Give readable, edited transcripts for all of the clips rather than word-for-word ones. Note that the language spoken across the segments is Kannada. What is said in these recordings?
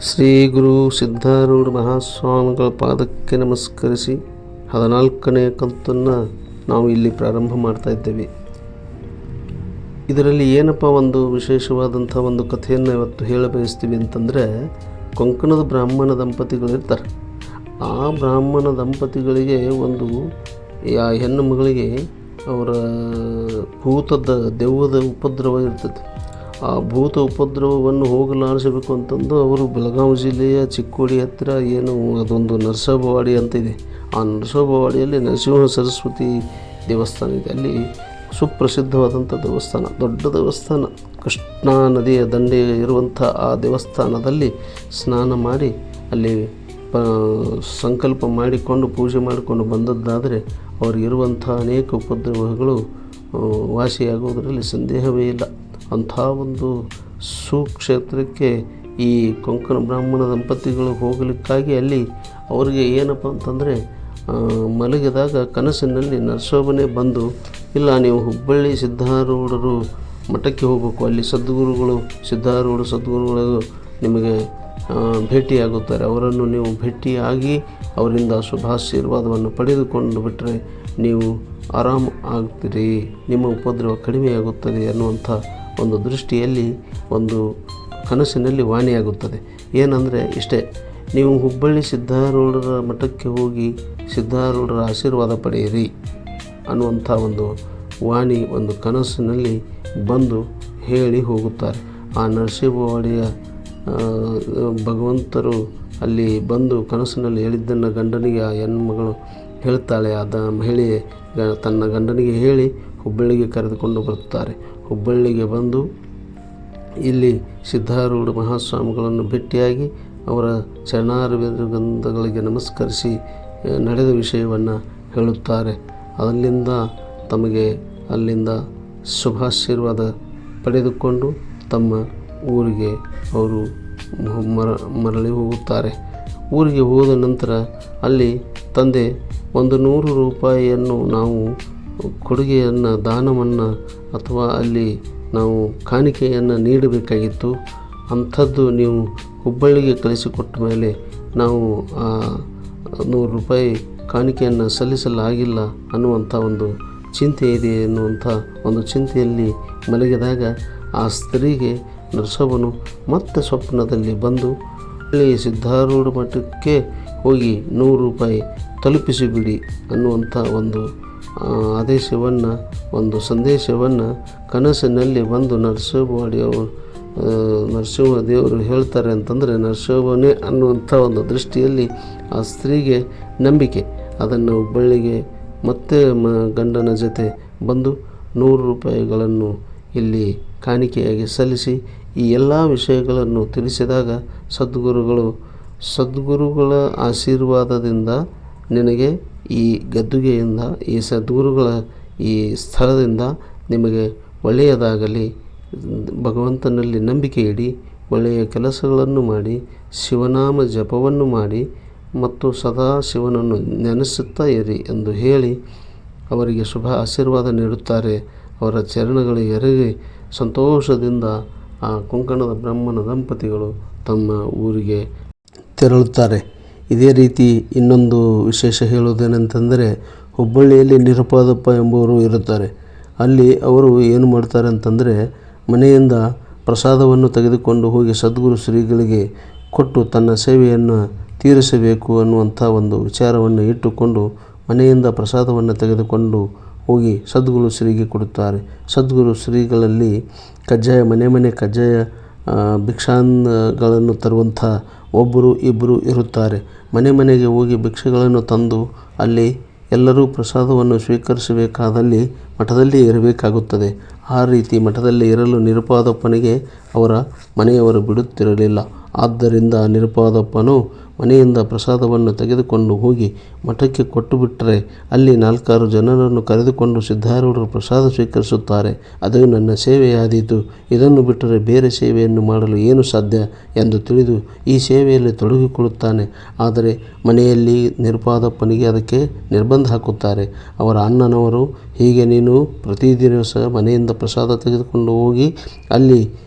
ಶ್ರೀ ಗುರು ಸಿದ್ಧಾರೂಢ ಮಹಾಸ್ವಾಮಿಗಳ ಪಾದಕ್ಕೆ ನಮಸ್ಕರಿಸಿ 14ನೇ ಕಂತನ್ನು ನಾವು ಇಲ್ಲಿ ಪ್ರಾರಂಭ ಮಾಡ್ತಾ ಇದ್ದೇವೆ. ಇದರಲ್ಲಿ ಏನಪ್ಪ ಒಂದು ವಿಶೇಷವಾದಂಥ ಒಂದು ಕಥೆಯನ್ನು ಇವತ್ತು ಹೇಳ ಬಯಸ್ತೀವಿ ಅಂತಂದರೆ, ಕೊಂಕಣದ ಬ್ರಾಹ್ಮಣ ದಂಪತಿಗಳಿರ್ತಾರೆ. ಆ ಬ್ರಾಹ್ಮಣ ದಂಪತಿಗಳಿಗೆ ಒಂದು ಆ ಹೆಣ್ಣು ಮಗಳಿಗೆ ಅವರ ದೆವ್ವದ ಉಪದ್ರವ ಇರ್ತದೆ. ಆ ಭೂತ ಉಪದ್ರವವನ್ನು ಹೋಗಲಾಡಿಸಬೇಕು ಅಂತಂದು ಅವರು ಬೆಳಗಾವಿ ಜಿಲ್ಲೆಯ ಚಿಕ್ಕೋಡಿ ಹತ್ತಿರ ಏನು ಅದೊಂದು ನರಸೋಬವಾಡಿ ಅಂತ ಇದೆ. ಆ ನರಸೋಬವಾಡಿಯಲ್ಲಿ ನರಸಿಂಹ ಸರಸ್ವತಿ ದೇವಸ್ಥಾನ ಇದೆ. ಅಲ್ಲಿ ಸುಪ್ರಸಿದ್ಧವಾದಂಥ ದೇವಸ್ಥಾನ, ದೊಡ್ಡ ದೇವಸ್ಥಾನ. ಕೃಷ್ಣಾ ನದಿಯ ದಂಡೆ ಇರುವಂಥ ಆ ದೇವಸ್ಥಾನದಲ್ಲಿ ಸ್ನಾನ ಮಾಡಿ ಅಲ್ಲಿ ಸಂಕಲ್ಪ ಮಾಡಿಕೊಂಡು ಪೂಜೆ ಮಾಡಿಕೊಂಡು ಬಂದದ್ದಾದರೆ ಅವರಿಗಿರುವಂಥ ಅನೇಕ ಉಪದ್ರವಗಳು ವಾಸಿಯಾಗುವುದರಲ್ಲಿ ಸಂದೇಹವೇ ಇಲ್ಲ. ಅಂಥ ಒಂದು ಸುಕ್ಷೇತ್ರಕ್ಕೆ ಈ ಕೊಂಕಣ ಬ್ರಾಹ್ಮಣ ದಂಪತಿಗಳು ಹೋಗಲಿಕ್ಕಾಗಿ ಅಲ್ಲಿ ಅವರಿಗೆ ಏನಪ್ಪ ಅಂತಂದರೆ, ಮಲಗಿದಾಗ ಕನಸಿನಲ್ಲಿ ನರಸೋಬನೇ ಬಂದು, ಇಲ್ಲ ನೀವು ಹುಬ್ಬಳ್ಳಿ ಸಿದ್ಧಾರೂಢರು ಮಠಕ್ಕೆ ಹೋಗಬೇಕು, ಅಲ್ಲಿ ಸಿದ್ಧಾರೂಢ ಸದ್ಗುರುಗಳು ನಿಮಗೆ ಭೇಟಿಯಾಗುತ್ತಾರೆ, ಅವರನ್ನು ನೀವು ಭೇಟಿಯಾಗಿ ಅವರಿಂದ ಶುಭಾಶೀರ್ವಾದವನ್ನು ಪಡೆದುಕೊಂಡು ಬಿಟ್ಟರೆ ನೀವು ಆರಾಮ ಆಗ್ತೀರಿ, ನಿಮ್ಮ ಉಪದ್ರವ ಕಡಿಮೆಯಾಗುತ್ತದೆ ಅನ್ನುವಂಥ ಒಂದು ದೃಷ್ಟಿಯಲ್ಲಿ ಒಂದು ಕನಸಿನಲ್ಲಿ ವಾಣಿಯಾಗುತ್ತದೆ. ಏನಂದರೆ ಇಷ್ಟೇ, ನೀವು ಹುಬ್ಬಳ್ಳಿ ಸಿದ್ಧಾರೂಢರ ಮಠಕ್ಕೆ ಹೋಗಿ ಸಿದ್ಧಾರೂಢರ ಆಶೀರ್ವಾದ ಪಡೆಯಿರಿ ಅನ್ನುವಂಥ ಒಂದು ವಾಣಿ ಒಂದು ಕನಸಿನಲ್ಲಿ ಬಂದು ಹೇಳಿ ಹೋಗುತ್ತಾರೆ. ಆ ನರಸಿಂಹವಾಡಿಯ ಭಗವಂತರು ಅಲ್ಲಿ ಬಂದು ಕನಸಿನಲ್ಲಿ ಹೇಳಿದ್ದನ್ನು ಗಂಡನಿಗೆ ಆ ಹೆಣ್ಮಗಳು ಹೇಳ್ತಾಳೆ. ಆದ ಮಹಿಳೆ ತನ್ನ ಗಂಡನಿಗೆ ಹೇಳಿ ಹುಬ್ಬಳ್ಳಿಗೆ ಕರೆದುಕೊಂಡು ಬರುತ್ತಾರೆ. ಹುಬ್ಬಳ್ಳಿಗೆ ಬಂದು ಇಲ್ಲಿ ಸಿದ್ಧಾರೂಢ ಮಹಾಸ್ವಾಮಿಗಳನ್ನು ಭೇಟಿಯಾಗಿ ಅವರ ಚರಣಾರವಿಂದಗಳಿಗೆ ನಮಸ್ಕರಿಸಿ ನಡೆದ ವಿಷಯವನ್ನು ಹೇಳುತ್ತಾರೆ. ಅಲ್ಲಿಂದ ಶುಭಾಶೀರ್ವಾದ ಪಡೆದುಕೊಂಡು ತಮ್ಮ ಊರಿಗೆ ಅವರು ಮರಳಿ ಹೋಗುತ್ತಾರೆ. ಊರಿಗೆ ಹೋದ ನಂತರ ಅಲ್ಲಿ ತಂದೆ ಒಂದು 100 ರೂಪಾಯಿಯನ್ನು ನಾವು ಕೊಡುಗೆಯನ್ನು, ದಾನವನ್ನು ಅಥವಾ ಅಲ್ಲಿ ನಾವು ಕಾಣಿಕೆಯನ್ನು ನೀಡಬೇಕಾಗಿತ್ತು. ಅಂಥದ್ದು ನೀವು ಹುಬ್ಬಳ್ಳಿಗೆ ಕಳಿಸಿಕೊಟ್ಟ ಮೇಲೆ ನಾವು ಆ 100 ರೂಪಾಯಿ ಕಾಣಿಕೆಯನ್ನು ಸಲ್ಲಿಸಲಾಗಿಲ್ಲ ಅನ್ನುವಂಥ ಒಂದು ಚಿಂತೆ ಇದೆ ಎನ್ನುವಂಥ ಒಂದು ಚಿಂತೆಯಲ್ಲಿ ಮಲಗಿದಾಗ ಆ ಸ್ತ್ರೀಗೆ ನರಸೋಬನು ಮತ್ತೆ ಸ್ವಪ್ನದಲ್ಲಿ ಬಂದು, ಅಲ್ಲಿ ಸಿದ್ಧಾರೂಢ ಮಠಕ್ಕೆ ಹೋಗಿ 100 ರೂಪಾಯಿ ತಲುಪಿಸಿಬಿಡಿ ಅನ್ನುವಂಥ ಒಂದು ಆದೇಶವನ್ನು, ಒಂದು ಸಂದೇಶವನ್ನು ಕನಸಿನಲ್ಲಿ ಬಂದು ನರಸಿಂಹ ದೇವರು ಹೇಳ್ತಾರೆ ಅಂತಂದರೆ, ನರಸೋಬನೇ ಅನ್ನುವಂಥ ಒಂದು ದೃಷ್ಟಿಯಲ್ಲಿ ಆ ಸ್ತ್ರೀಗೆ ನಂಬಿಕೆ. ಅದನ್ನು ಹುಬ್ಬಳ್ಳಿಗೆ ಮತ್ತೆ ಗಂಡನ ಜೊತೆ ಬಂದು 100 ರೂಪಾಯಿಗಳನ್ನು ಇಲ್ಲಿ ಕಾಣಿಕೆಯಾಗಿ ಸಲ್ಲಿಸಿ ಈ ಎಲ್ಲ ವಿಷಯಗಳನ್ನು ತಿಳಿಸಿದಾಗ ಸದ್ಗುರುಗಳ ಆಶೀರ್ವಾದದಿಂದ ನಿನಗೆ ಈ ಗದ್ದುಗೆಯಿಂದ, ಈ ಸದ್ಗುರುಗಳ ಈ ಸ್ಥಳದಿಂದ ನಿಮಗೆ ಒಳ್ಳೆಯದಾಗಲಿ, ಭಗವಂತನಲ್ಲಿ ನಂಬಿಕೆ ಇಡಿ, ಒಳ್ಳೆಯ ಕೆಲಸಗಳನ್ನು ಮಾಡಿ, ಶಿವನಾಮ ಜಪವನ್ನು ಮಾಡಿ ಮತ್ತು ಸದಾ ಶಿವನನ್ನು ನೆನೆಸುತ್ತಾ ಇರಿ ಎಂದು ಹೇಳಿ ಅವರಿಗೆ ಶುಭ ಆಶೀರ್ವಾದ ನೀಡುತ್ತಾರೆ. ಅವರ ಚರಣಗಳಿಗೆ ಎರಗಿ ಸಂತೋಷದಿಂದ ಆ ಕೊಂಕಣದ ಬ್ರಾಹ್ಮಣ ದಂಪತಿಗಳು ತಮ್ಮ ಊರಿಗೆ ತೆರಳುತ್ತಾರೆ. ಇದೇ ರೀತಿ ಇನ್ನೊಂದು ವಿಶೇಷ ಹೇಳುವುದೇನೆಂತಂದರೆ, ಹುಬ್ಬಳ್ಳಿಯಲ್ಲಿ ನಿರುಪಾದಪ್ಪ ಎಂಬುವರು ಇರುತ್ತಾರೆ. ಅಲ್ಲಿ ಅವರು ಏನು ಮಾಡ್ತಾರೆ ಅಂತಂದರೆ, ಮನೆಯಿಂದ ಪ್ರಸಾದವನ್ನು ತೆಗೆದುಕೊಂಡು ಹೋಗಿ ಸದ್ಗುರು ಶ್ರೀಗಳಿಗೆ ಕೊಟ್ಟು ತನ್ನ ಸೇವೆಯನ್ನು ತೀರಿಸಬೇಕು ಅನ್ನುವಂಥ ಒಂದು ವಿಚಾರವನ್ನು ಇಟ್ಟುಕೊಂಡು ಮನೆಯಿಂದ ಪ್ರಸಾದವನ್ನು ತೆಗೆದುಕೊಂಡು ಹೋಗಿ ಸದ್ಗುರು ಶ್ರೀಗೆ ಕೊಡುತ್ತಾರೆ. ಸದ್ಗುರು ಶ್ರೀಗಳಲ್ಲಿ ಮನೆ ಕಜ್ಜಾಯ ಭಿಕ್ಷಾಗಳನ್ನು ತರುವಂಥ ಒಬ್ಬರು ಇಬ್ಬರು ಇರುತ್ತಾರೆ. ಮನೆಗೆ ಹೋಗಿ ಭಿಕ್ಷೆಗಳನ್ನು ತಂದು ಅಲ್ಲಿ ಎಲ್ಲರೂ ಪ್ರಸಾದವನ್ನು ಸ್ವೀಕರಿಸಬೇಕಾದಲ್ಲಿ ಮಠದಲ್ಲಿ ಇರಬೇಕಾಗುತ್ತದೆ. ಆ ರೀತಿ ಮಠದಲ್ಲಿ ಇರಲು ನಿರುಪಾದಪ್ಪನಿಗೆ ಅವರ ಮನೆಯವರು ಬಿಡುತ್ತಿರಲಿಲ್ಲ. ಆದ್ದರಿಂದ ನಿರುಪಾದಪ್ಪನು ಮನೆಯಿಂದ ಪ್ರಸಾದವನ್ನು ತೆಗೆದುಕೊಂಡು ಹೋಗಿ ಮಠಕ್ಕೆ ಕೊಟ್ಟುಬಿಟ್ಟರೆ ಅಲ್ಲಿ 4-6 ಜನರನ್ನು ಕರೆದುಕೊಂಡು ಸಿದ್ಧಾರೂಢರು ಪ್ರಸಾದ ಸ್ವೀಕರಿಸುತ್ತಾರೆ. ಅದು ನನ್ನ ಸೇವೆಯಾದೀತು, ಇದನ್ನು ಬಿಟ್ಟರೆ ಬೇರೆ ಸೇವೆಯನ್ನು ಮಾಡಲು ಏನು ಸಾಧ್ಯ ಎಂದು ತಿಳಿದು ಈ ಸೇವೆಯಲ್ಲಿ ತೊಡಗಿಕೊಳ್ಳುತ್ತಾನೆ. ಆದರೆ ಮನೆಯಲ್ಲಿ ನಿರುಪಾದಪ್ಪನಿಗೆ ಅದಕ್ಕೆ ನಿರ್ಬಂಧ ಹಾಕುತ್ತಾರೆ. ಅವರ ಅಣ್ಣನವರು, ಹೀಗೆ ನೀನು ಪ್ರತಿದಿನ ಮನೆಯಿಂದ ಪ್ರಸಾದ ತೆಗೆದುಕೊಂಡು ಹೋಗಿ ಅಲ್ಲಿ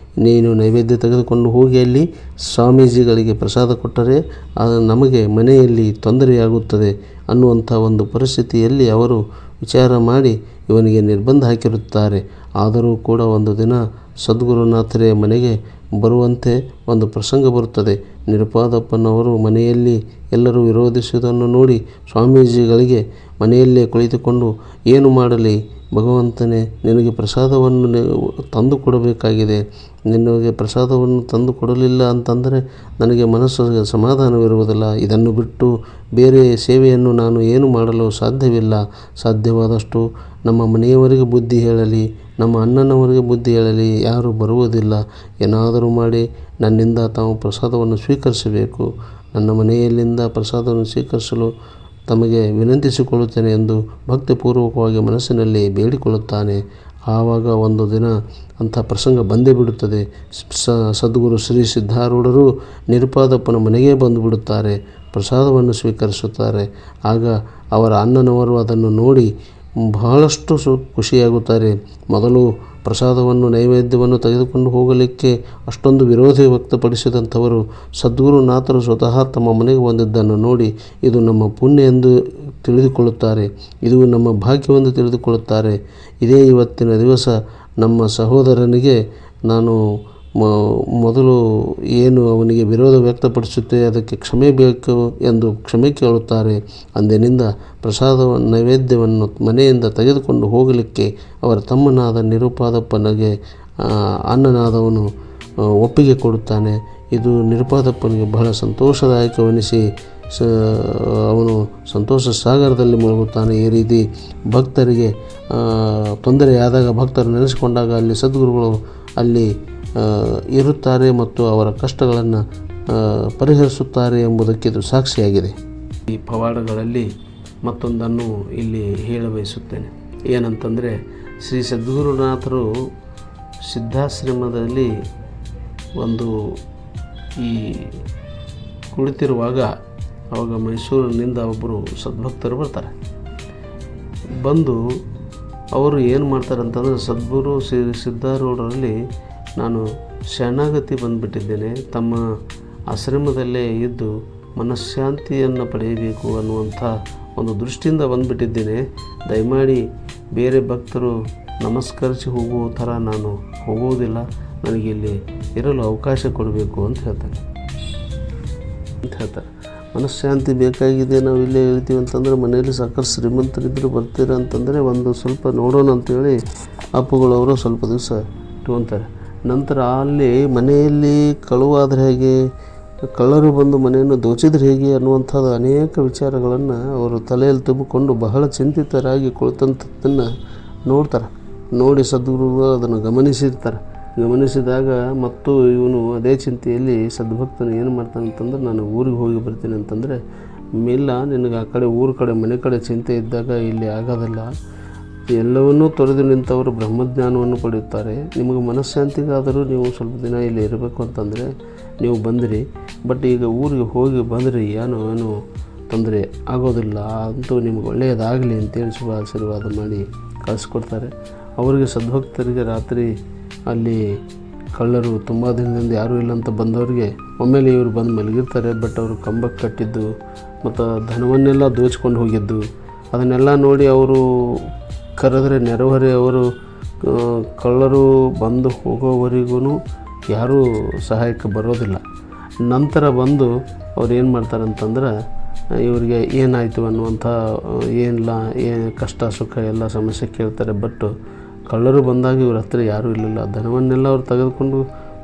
ನೀನು ನೈವೇದ್ಯ ತೆಗೆದುಕೊಂಡು ಹೋಗಿ ಅಲ್ಲಿ ಸ್ವಾಮೀಜಿಗಳಿಗೆ ಪ್ರಸಾದ ಕೊಟ್ಟರೆ ನಮಗೆ ಮನೆಯಲ್ಲಿ ತೊಂದರೆಯಾಗುತ್ತದೆ ಅನ್ನುವಂಥ ಒಂದು ಪರಿಸ್ಥಿತಿಯಲ್ಲಿ ಅವರು ವಿಚಾರ ಮಾಡಿ ಇವನಿಗೆ ನಿರ್ಬಂಧ ಹಾಕಿರುತ್ತಾರೆ. ಆದರೂ ಕೂಡ ಒಂದು ದಿನ ಸದ್ಗುರುನಾಥರೇ ಮನೆಗೆ ಬರುವಂತೆ ಒಂದು ಪ್ರಸಂಗ ಬರುತ್ತದೆ. ನಿರುಪಾದಪ್ಪನವರು ಮನೆಯಲ್ಲಿ ಎಲ್ಲರೂ ವಿರೋಧಿಸುವುದನ್ನು ನೋಡಿ ಸ್ವಾಮೀಜಿಗಳಿಗೆ ಮನೆಯಲ್ಲೇ ಕುಳಿತುಕೊಂಡು, ಏನು ಮಾಡಲಿ ಭಗವಂತನೇ, ನಿನಗೆ ಪ್ರಸಾದವನ್ನು ತಂದು ಕೊಡಬೇಕಾಗಿದೆ. ನಿನಗೆ ಪ್ರಸಾದವನ್ನು ತಂದು ಕೊಡಲಿಲ್ಲ ಅಂತಂದರೆ ನನಗೆ ಮನಸ್ಸಿಗೆ ಸಮಾಧಾನವಿರುವುದಿಲ್ಲ. ಇದನ್ನು ಬಿಟ್ಟು ಬೇರೆ ಸೇವೆಯನ್ನು ನಾನು ಏನು ಮಾಡಲು ಸಾಧ್ಯವಿಲ್ಲ. ಸಾಧ್ಯವಾದಷ್ಟು ನಮ್ಮ ಮನೆಯವರಿಗೆ ಬುದ್ಧಿ ಹೇಳಲಿ, ನಮ್ಮ ಅಣ್ಣನವರಿಗೆ ಬುದ್ಧಿ ಹೇಳಲಿ. ಯಾರೂ ಬರುವುದಿಲ್ಲ. ಏನಾದರೂ ಮಾಡಿ ನನ್ನಿಂದ ತಾವು ಪ್ರಸಾದವನ್ನು ಸ್ವೀಕರಿಸಬೇಕು. ನನ್ನ ಮನೆಯಲ್ಲಿಂದ ಪ್ರಸಾದವನ್ನು ಸ್ವೀಕರಿಸಲು ತಮಗೆ ವಿನಂತಿಸಿಕೊಳ್ಳುತ್ತೇನೆ ಎಂದು ಭಕ್ತಿಪೂರ್ವಕವಾಗಿ ಮನಸ್ಸಿನಲ್ಲಿ ಬೇಡಿಕೊಳ್ಳುತ್ತಾನೆ. ಆವಾಗ ಒಂದು ದಿನ ಅಂಥ ಪ್ರಸಂಗ ಬಂದೇ ಬಿಡುತ್ತದೆ. ಸದ್ಗುರು ಶ್ರೀ ಸಿದ್ಧಾರೂಢರು ನಿರುಪಾದಪ್ಪನ ಮನೆಗೆ ಬಂದುಬಿಡುತ್ತಾರೆ. ಪ್ರಸಾದವನ್ನು ಸ್ವೀಕರಿಸುತ್ತಾರೆ. ಆಗ ಅವರ ಅಣ್ಣನವರು ಅದನ್ನು ನೋಡಿ ಬಹಳಷ್ಟು ಖುಷಿಯಾಗುತ್ತಾರೆ. ಮೊದಲು ಪ್ರಸಾದವನ್ನು ನೈವೇದ್ಯವನ್ನು ತೆಗೆದುಕೊಂಡು ಹೋಗಲಿಕ್ಕೆ ಅಷ್ಟೊಂದು ವಿರೋಧ ವ್ಯಕ್ತಪಡಿಸಿದಂಥವರು ಸದ್ಗುರುನಾಥರು ಸ್ವತಃ ತಮ್ಮ ಮನೆಗೆ ಬಂದಿದ್ದನ್ನು ನೋಡಿ ಇದು ನಮ್ಮ ಪುಣ್ಯ ಎಂದು ತಿಳಿದುಕೊಳ್ಳುತ್ತಾರೆ, ಇದು ನಮ್ಮ ಭಾಗ್ಯವೆಂದು ತಿಳಿದುಕೊಳ್ಳುತ್ತಾರೆ. ಇದೇ ಇವತ್ತಿನ ದಿವಸ ನಮ್ಮ ಸಹೋದರನಿಗೆ ನಾನು ಮೊದಲು ಏನು ಅವನಿಗೆ ವಿರೋಧ ವ್ಯಕ್ತಪಡಿಸುತ್ತೆ ಅದಕ್ಕೆ ಕ್ಷಮೆ ಬೇಕು ಎಂದು ಕ್ಷಮೆ ಕೇಳುತ್ತಾರೆ. ಅಂದಿನಿಂದ ಪ್ರಸಾದವನ್ನು ನೈವೇದ್ಯವನ್ನು ಮನೆಯಿಂದ ತೆಗೆದುಕೊಂಡು ಹೋಗಲಿಕ್ಕೆ ಅವರ ತಮ್ಮನಾದ ನಿರುಪಾದಪ್ಪನಿಗೆ ಅಣ್ಣನಾದವನು ಒಪ್ಪಿಗೆ ಕೊಡುತ್ತಾನೆ. ಇದು ನಿರುಪಾದಪ್ಪನಿಗೆ ಬಹಳ ಸಂತೋಷದಾಯಕವೆನಿಸಿ ಅವನು ಸಂತೋಷ ಸಾಗರದಲ್ಲಿ ಮುಳುಗುತ್ತಾನೆ. ಈ ರೀತಿ ಭಕ್ತರಿಗೆ ತೊಂದರೆಯಾದಾಗ, ಭಕ್ತರು ನೆನೆಸಿಕೊಂಡಾಗ ಅಲ್ಲಿ ಸದ್ಗುರುಗಳು ಅಲ್ಲಿ ಇರುತ್ತಾರೆ ಮತ್ತು ಅವರ ಕಷ್ಟಗಳನ್ನು ಪರಿಹರಿಸುತ್ತಾರೆ ಎಂಬುದಕ್ಕೆ ಇದು ಸಾಕ್ಷಿಯಾಗಿದೆ. ಈ ಪವಾಡಗಳಲ್ಲಿ ಮತ್ತೊಂದನ್ನು ಇಲ್ಲಿ ಹೇಳಬಯಸುತ್ತೇನೆ. ಏನಂತಂದರೆ, ಶ್ರೀ ಸದ್ಗುರುನಾಥರು ಸಿದ್ಧಾಶ್ರಮದಲ್ಲಿ ಒಂದು ಈ ಕುಳಿತಿರುವಾಗ ಆವಾಗ ಮೈಸೂರಿನಿಂದ ಒಬ್ಬರು ಸದ್ಭಕ್ತರು ಬರ್ತಾರೆ. ಬಂದು ಅವರು ಏನು ಮಾಡ್ತಾರೆ ಅಂತಂದರೆ, ಸದ್ಗುರು ಶ್ರೀ ಸಿದ್ಧಾರೂಢರಲ್ಲಿ ನಾನು ಶರಣಾಗತಿ ಬಂದುಬಿಟ್ಟಿದ್ದೇನೆ, ತಮ್ಮ ಆಶ್ರಮದಲ್ಲೇ ಇದ್ದು ಮನಃಶಾಂತಿಯನ್ನು ಪಡೆಯಬೇಕು ಅನ್ನುವಂಥ ಒಂದು ದೃಷ್ಟಿಯಿಂದ ಬಂದುಬಿಟ್ಟಿದ್ದೇನೆ. ದಯಮಾಡಿ ಬೇರೆ ಭಕ್ತರು ನಮಸ್ಕರಿಸಿ ಹೋಗುವ ಥರ ನಾನು ಹೋಗುವುದಿಲ್ಲ, ನನಗೆ ಇಲ್ಲಿ ಇರಲು ಅವಕಾಶ ಕೊಡಬೇಕು ಅಂತ ಹೇಳ್ತಾರೆ. ಮನಃಶಾಂತಿ ಬೇಕಾಗಿದೆ, ನಾವು ಇಲ್ಲೇ ಹೇಳ್ತೀವಿ ಅಂತಂದರೆ ಮನೆಯಲ್ಲಿ ಸಾಕಷ್ಟು ಶ್ರೀಮಂತರಿದ್ದರು ಬರ್ತೀರ ಅಂತಂದರೆ ಒಂದು ಸ್ವಲ್ಪ ನೋಡೋಣ ಅಂತೇಳಿ ಅಪ್ಪುಗಳವರು ಸ್ವಲ್ಪ ದಿವಸ ಇಟ್ಕೊತಾರೆ. ನಂತರ ಅಲ್ಲಿ ಮನೆಯಲ್ಲಿ ಕಳುವಾದರೆ ಹೇಗೆ, ಕಳ್ಳರು ಬಂದು ಮನೆಯನ್ನು ದೋಚಿದ್ರೆ ಹೇಗೆ ಅನ್ನುವಂಥದ್ದು ಅನೇಕ ವಿಚಾರಗಳನ್ನು ಅವರು ತಲೆಯಲ್ಲಿ ತುಂಬಿಕೊಂಡು ಬಹಳ ಚಿಂತಿತರಾಗಿ ಕುಳಿತಂಥದ್ದನ್ನು ನೋಡ್ತಾರೆ. ನೋಡಿ ಸದ್ಗುರುಗಳು ಅದನ್ನು ಗಮನಿಸಿರ್ತಾರೆ. ಗಮನಿಸಿದಾಗ ಮತ್ತು ಇವನು ಅದೇ ಚಿಂತೆಯಲ್ಲಿ ಸದ್ಭಕ್ತನು ಏನು ಮಾಡ್ತಾನೆ ಅಂತಂದ್ರೆ, ನಾನು ಊರಿಗೆ ಹೋಗಿ ಬರ್ತೀನಿ ಅಂತಂದರೆ, ಇಲ್ಲ ನಿನಗೆ ಆ ಕಡೆ ಊರ ಕಡೆ ಮನೆ ಕಡೆ ಚಿಂತೆ ಇದ್ದಾಗ ಇಲ್ಲಿ ಆಗೋದಿಲ್ಲ. ಎಲ್ಲವನ್ನೂ ತೊರೆದು ನಿಂತವರು ಬ್ರಹ್ಮಜ್ಞಾನವನ್ನು ಪಡೆಯುತ್ತಾರೆ. ನಿಮಗೆ ಮನಃಶಾಂತಿಗಾದರೂ ನೀವು ಸ್ವಲ್ಪ ದಿನ ಇಲ್ಲಿ ಇರಬೇಕು ಅಂತಂದರೆ ನೀವು ಬಂದಿರಿ, ಬಟ್ ಈಗ ಊರಿಗೆ ಹೋಗಿ ಬಂದರೆ ಏನು ತೊಂದರೆ ಆಗೋದಿಲ್ಲ, ಅಂತೂ ನಿಮ್ಗೆ ಒಳ್ಳೆಯದಾಗಲಿ ಅಂತೇಳಿ ಶುಭ ಆಶೀರ್ವಾದ ಮಾಡಿ ಕಳಿಸ್ಕೊಡ್ತಾರೆ. ಅವರಿಗೆ ಸದ್ಭಕ್ತರಿಗೆ ರಾತ್ರಿ ಅಲ್ಲಿ ಕಳ್ಳರು ತುಂಬ ದಿನದಿಂದ ಯಾರೂ ಇಲ್ಲ ಅಂತ ಬಂದವರಿಗೆ ಒಮ್ಮೆಲೆ ಇವರು ಬಂದು ಮಲಗಿರ್ತಾರೆ. ಬಟ್ ಅವರು ಕಂಬಕ್ಕೆ ಕಟ್ಟಿದ್ದು ಮತ್ತು ಧನವನ್ನೆಲ್ಲ ದೋಚ್ಕೊಂಡು ಹೋಗಿದ್ದು ಅದನ್ನೆಲ್ಲ ನೋಡಿ ಅವರು ಕರೆದರೆ ನೆರೆಹೊರೆಯವರು ಕಳ್ಳರು ಬಂದು ಹೋಗೋವರೆಗೂ ಯಾರೂ ಸಹಾಯಕ್ಕೆ ಬರೋದಿಲ್ಲ. ನಂತರ ಬಂದು ಅವ್ರು ಏನು ಮಾಡ್ತಾರೆ ಅಂತಂದ್ರೆ, ಇವರಿಗೆ ಏನಾಯಿತು ಅನ್ನುವಂಥ ಏನಿಲ್ಲ ಕಷ್ಟ ಸುಖ ಎಲ್ಲ ಸಮಸ್ಯೆ ಕೇಳ್ತಾರೆ. ಬಟ್ ಕಳ್ಳರು ಬಂದಾಗ ಇವ್ರ ಹತ್ರ ಯಾರೂ ಇರಲಿಲ್ಲ. ಧನವನ್ನೆಲ್ಲ ಅವ್ರು ತೆಗೆದುಕೊಂಡು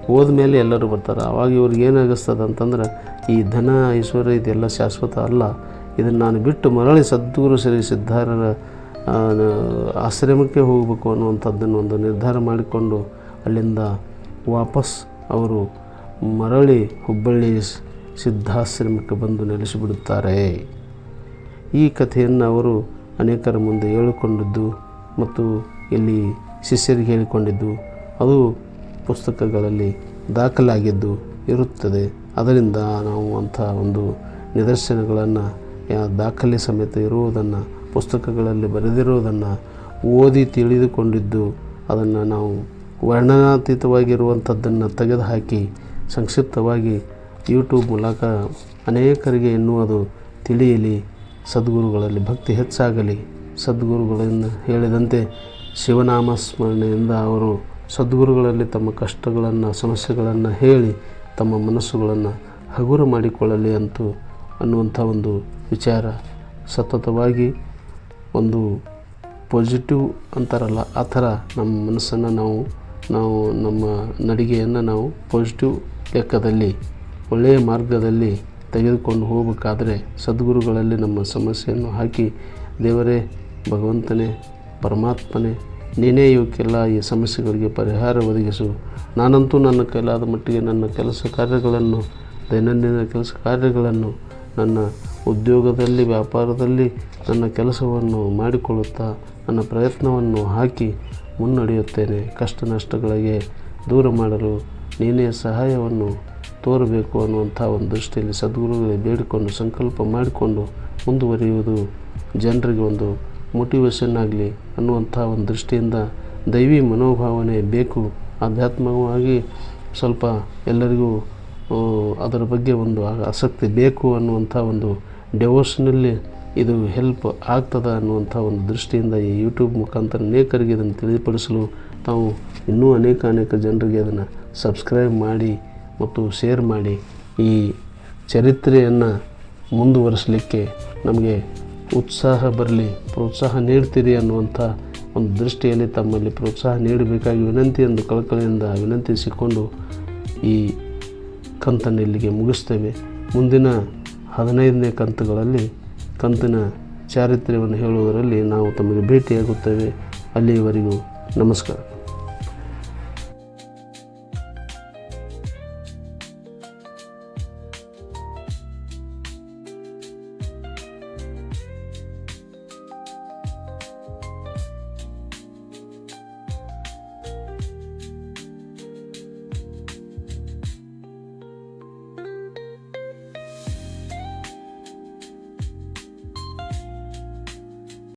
ಹೋದ್ಮೇಲೆ ಎಲ್ಲರೂ ಬರ್ತಾರೆ. ಆವಾಗ ಇವ್ರಿಗೆ ಏನಾಗಿಸ್ತದೆ ಅಂತಂದ್ರೆ, ಈ ಧನ ಐಶ್ವರ್ಯ ಇದೆಲ್ಲ ಶಾಶ್ವತ ಅಲ್ಲ, ಇದನ್ನು ನಾನು ಬಿಟ್ಟು ಮರಳಿ ಸದ್ಗುರು ಶ್ರೀ ಸಿದ್ಧಾರರ ಆಶ್ರಮಕ್ಕೆ ಹೋಗಬೇಕು ಅನ್ನುವಂಥದ್ದನ್ನು ಒಂದು ನಿರ್ಧಾರ ಮಾಡಿಕೊಂಡು ಅಲ್ಲಿಂದ ವಾಪಸ್ ಅವರು ಮರಳಿ ಹುಬ್ಬಳ್ಳಿ ಸಿದ್ಧಾಶ್ರಮಕ್ಕೆ ಬಂದು ನೆಲೆಸಿಬಿಡುತ್ತಾರೆ. ಈ ಕಥೆಯನ್ನು ಅವರು ಅನೇಕರ ಮುಂದೆ ಹೇಳಿಕೊಂಡಿದ್ದು ಮತ್ತು ಇಲ್ಲಿ ಶಿಷ್ಯರಿಗೆ ಹೇಳಿಕೊಂಡಿದ್ದು ಅದು ಪುಸ್ತಕಗಳಲ್ಲಿ ದಾಖಲಾಗಿದ್ದು ಇರುತ್ತದೆ. ಅದರಿಂದ ನಾವು ಅಂಥ ಒಂದು ನಿದರ್ಶನಗಳನ್ನು ದಾಖಲೆ ಸಮೇತ ಇರುವುದನ್ನು, ಪುಸ್ತಕಗಳಲ್ಲಿ ಬರೆದಿರುವುದನ್ನು ಓದಿ ತಿಳಿದುಕೊಂಡಿದ್ದು ಅದನ್ನು ನಾವು ವರ್ಣನಾತೀತವಾಗಿರುವಂಥದ್ದನ್ನು ತೆಗೆದುಹಾಕಿ ಸಂಕ್ಷಿಪ್ತವಾಗಿ ಯೂಟ್ಯೂಬ್ ಮೂಲಕ ಅನೇಕರಿಗೆ ಇನ್ನೂ ಅದು ತಿಳಿಯಲಿ, ಸದ್ಗುರುಗಳಲ್ಲಿ ಭಕ್ತಿ ಹೆಚ್ಚಾಗಲಿ. ಸದ್ಗುರುಗಳನ್ನು ಹೇಳಿದಂತೆ ಶಿವನಾಮ ಸ್ಮರಣೆಯಿಂದ ಅವರು ಸದ್ಗುರುಗಳಲ್ಲಿ ತಮ್ಮ ಕಷ್ಟಗಳನ್ನು ಸಮಸ್ಯೆಗಳನ್ನು ಹೇಳಿ ತಮ್ಮ ಮನಸ್ಸುಗಳನ್ನು ಹಗುರ ಮಾಡಿಕೊಳ್ಳಲಿ ಅನ್ನುವಂಥ ಒಂದು ವಿಚಾರ ಸತತವಾಗಿ ಒಂದು ಪಾಸಿಟಿವ್ ಅಂತಾರಲ್ಲ, ಆ ಥರ ನಮ್ಮ ಮನಸ್ಸನ್ನು ನಾವು ನಮ್ಮ ನಡಿಗೆಯನ್ನು ನಾವು ಪಾಸಿಟಿವ್ ಲೆಕ್ಕದಲ್ಲಿ ಒಳ್ಳೆಯ ಮಾರ್ಗದಲ್ಲಿ ತೆಗೆದುಕೊಂಡು ಹೋಗಬೇಕಾದ್ರೆ ಸದ್ಗುರುಗಳಲ್ಲಿ ನಮ್ಮ ಸಮಸ್ಯೆಯನ್ನು ಹಾಕಿ, ದೇವರೇ, ಭಗವಂತನೇ, ಪರಮಾತ್ಮನೇ, ನೀನೇ ಇವಕ್ಕೆಲ್ಲ ಈ ಸಮಸ್ಯೆಗಳಿಗೆ ಪರಿಹಾರ ಒದಗಿಸು. ನಾನಂತೂ ನನ್ನ ಕೈಲಾದ ಮಟ್ಟಿಗೆ ನನ್ನ ದೈನಂದಿನ ಕೆಲಸ ಕಾರ್ಯಗಳನ್ನು ನನ್ನ ಉದ್ಯೋಗದಲ್ಲಿ, ವ್ಯಾಪಾರದಲ್ಲಿ ನನ್ನ ಕೆಲಸವನ್ನು ಮಾಡಿಕೊಳ್ಳುತ್ತಾ ನನ್ನ ಪ್ರಯತ್ನವನ್ನು ಹಾಕಿ ಮುನ್ನಡೆಯುತ್ತೇನೆ. ಕಷ್ಟ ನಷ್ಟಗಳಿಗೆ ದೂರ ಮಾಡಲು ನೀನೇ ಸಹಾಯವನ್ನು ತೋರಬೇಕು ಅನ್ನುವಂಥ ಒಂದು ದೃಷ್ಟಿಯಲ್ಲಿ ಸದ್ಗುರುಗಳಿಗೆ ಬೇಡಿಕೊಂಡು ಸಂಕಲ್ಪ ಮಾಡಿಕೊಂಡು ಮುಂದುವರಿಯುವುದು ಜನರಿಗೆ ಒಂದು ಮೋಟಿವೇಶನ್ ಆಗಲಿ ಅನ್ನುವಂಥ ಒಂದು ದೃಷ್ಟಿಯಿಂದ ದೈವಿ ಮನೋಭಾವನೆ ಬೇಕು. ಆಧ್ಯಾತ್ಮಿಕವಾಗಿ ಸ್ವಲ್ಪ ಎಲ್ಲರಿಗೂ ಅದರ ಬಗ್ಗೆ ಒಂದು ಆಸಕ್ತಿ ಬೇಕು ಅನ್ನುವಂಥ ಒಂದು ಡೆವೋಷನಲ್ಲಿ ಇದು ಹೆಲ್ಪ್ ಆಗ್ತದೆ ಅನ್ನುವಂಥ ಒಂದು ದೃಷ್ಟಿಯಿಂದ ಈ ಯೂಟ್ಯೂಬ್ ಮುಖಾಂತರ ಅನೇಕರಿಗೆ ಇದನ್ನು ತಿಳಿಪಡಿಸಲು ತಾವು ಇನ್ನೂ ಅನೇಕ ಜನರಿಗೆ ಅದನ್ನು ಸಬ್ಸ್ಕ್ರೈಬ್ ಮಾಡಿ ಮತ್ತು ಶೇರ್ ಮಾಡಿ ಈ ಚರಿತ್ರೆಯನ್ನು ಮುಂದುವರಿಸಲಿಕ್ಕೆ ನಮಗೆ ಉತ್ಸಾಹ ಬರಲಿ, ಪ್ರೋತ್ಸಾಹ ನೀಡ್ತೀರಿ ಅನ್ನುವಂಥ ಒಂದು ದೃಷ್ಟಿಯಲ್ಲಿ ತಮ್ಮಲ್ಲಿ ಪ್ರೋತ್ಸಾಹ ನೀಡಬೇಕಾಗಿ ವಿನಂತಿ ಎಂದು ಕಳಕಳಿಯಿಂದ ವಿನಂತಿಸಿಕೊಂಡು ಈ ಕಂತನ್ನು ಇಲ್ಲಿಗೆ ಮುಗಿಸ್ತೇವೆ. ಮುಂದಿನ 15ನೇ ಕಂತುಗಳಲ್ಲಿ ಕಂತಿನ ಚಾರಿತ್ರ್ಯವನ್ನು ಹೇಳುವುದರಲ್ಲಿ ನಾವು ತಮಗೆ ಭೇಟಿಯಾಗುತ್ತೇವೆ. ಅಲ್ಲಿಯವರೆಗೂ ನಮಸ್ಕಾರ.